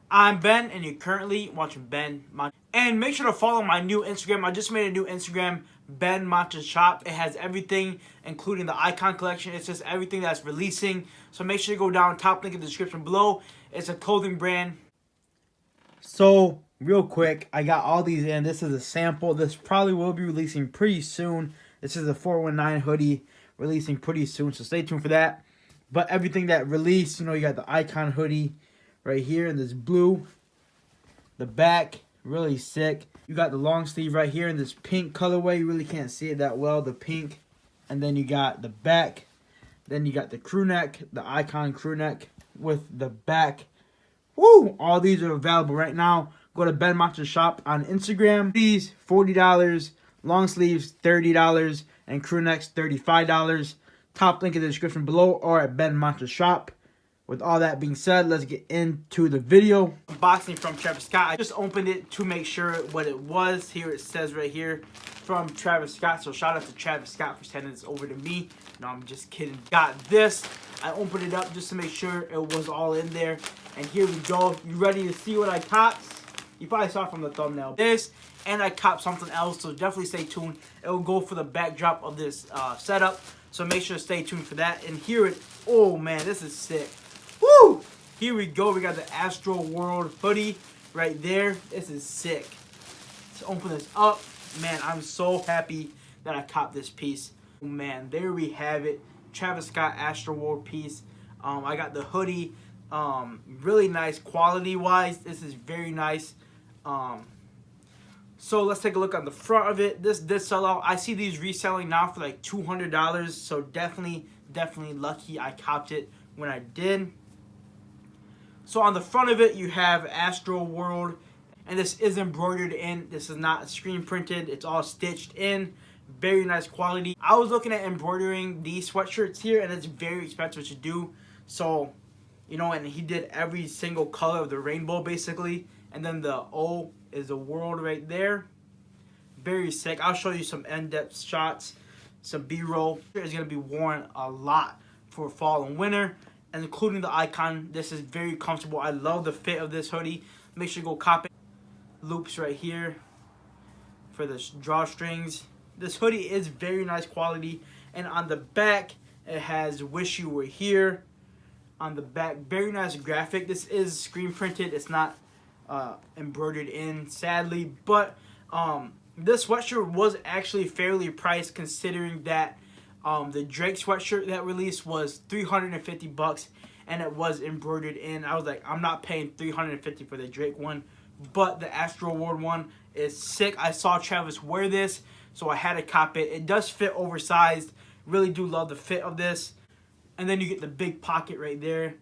I'm Ben, and you're currently watching Ben Mancha. And make sure to follow my new Instagram. I just made a new Instagram, benmanchashop. It has everything, including the icon collection. It's just everything that's releasing. So make sure you go down, top link in the description below. It's a clothing brand. So, real quick, I got all these in. This is a sample. This probably will be releasing pretty soon. This is a 419 hoodie releasing pretty soon, so stay tuned for that. But everything that released, you got the icon hoodie right here in this blue. The back, really sick. You got the long sleeve right here in this pink colorway. You really can't see it that well, the pink. And then you got the back. Then you got the crew neck, the icon crew neck with the back. Woo! All these are available right now. Go to Ben Mancha Shop on Instagram. These $40, long sleeves $30, and crew necks $35. Top link in the description below or at Ben Mancha Shop. With all that being said, let's get into the video. Unboxing from Travis Scott. I just opened it to make sure what it was. Here it says right here from Travis Scott. So shout out to Travis Scott for sending this over to me. No, I'm just kidding. Got this. I opened it up just to make sure it was all in there. And here we go. You ready to see what I copped? You probably saw it from the thumbnail. This, and I copped something else. So definitely stay tuned. It will go for the backdrop of this setup. So make sure to stay tuned for that. And here it, oh man, this is sick. Woo! Here we go. We got the Astroworld Hoodie right there. This is sick. Let's open this up. Man, I'm so happy that I copped this piece. Oh, man, there we have it. Travis Scott Astroworld piece. I got the hoodie. Really nice quality-wise. This is very nice. So let's take a look on the front of it. This did sell out. I see these reselling now for like $200. So definitely lucky I copped it when I did. So on the front of it, you have Astroworld, and this is embroidered in. This is not screen printed. It's all stitched in. Very nice quality. I was looking at embroidering these sweatshirts here, and it's very expensive to do. So, and he did every single color of the rainbow, basically. And then the O is the world right there. Very sick. I'll show you some in-depth shots, some B-roll. It's going to be worn a lot for fall and winter. And including the icon, this is very comfortable. I love the fit of this hoodie. Make sure you go cop it. Loops right here for the drawstrings. This hoodie is very nice quality. And on the back, it has "Wish You Were Here" on the back. Very nice graphic. This is screen printed. It's not embroidered in, sadly. But this sweatshirt was actually fairly priced, considering that the Drake sweatshirt that released was $350 and it was embroidered in. I was like, I'm not paying $350 for the Drake one, but the Astroworld one is sick. I saw Travis wear this, so I had to cop it. It does fit oversized. Really do love the fit of this. And then you get the big pocket right there.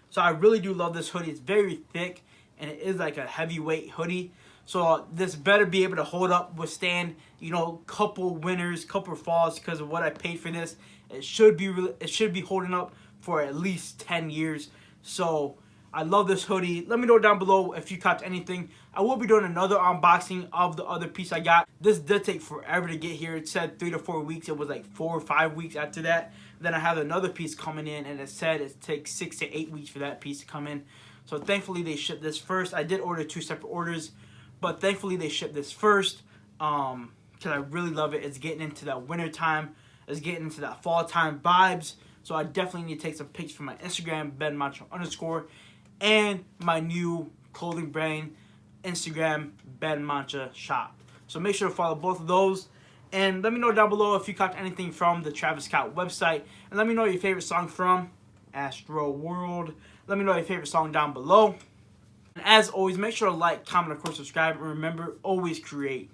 So I really do love this hoodie. It's very thick and it is like a heavyweight hoodie. So this better be able to hold up, withstand, couple winters, couple falls, because of what I paid for this. It should be holding up for at least 10 years. So I love this hoodie. Let me know down below if you copped anything. I will be doing another unboxing of the other piece I got. This did take forever to get here. It said 3 to 4 weeks. It was like 4 or 5 weeks after that. Then I have another piece coming in, and it said it takes 6 to 8 weeks for that piece to come in. So thankfully they shipped this first. I did order 2 separate orders, but thankfully they shipped this first because I really love it. It's getting into that winter time. It's getting into that fall time vibes. So I definitely need to take some pics for my Instagram, benmancha_, and my new clothing brand, Instagram, Ben Mancha Shop. So make sure to follow both of those. And let me know down below if you copped anything from the Travis Scott website. And let me know your favorite song from Astroworld. Let me know your favorite song down below. And as always, make sure to like, comment, of course, subscribe. And remember, always create.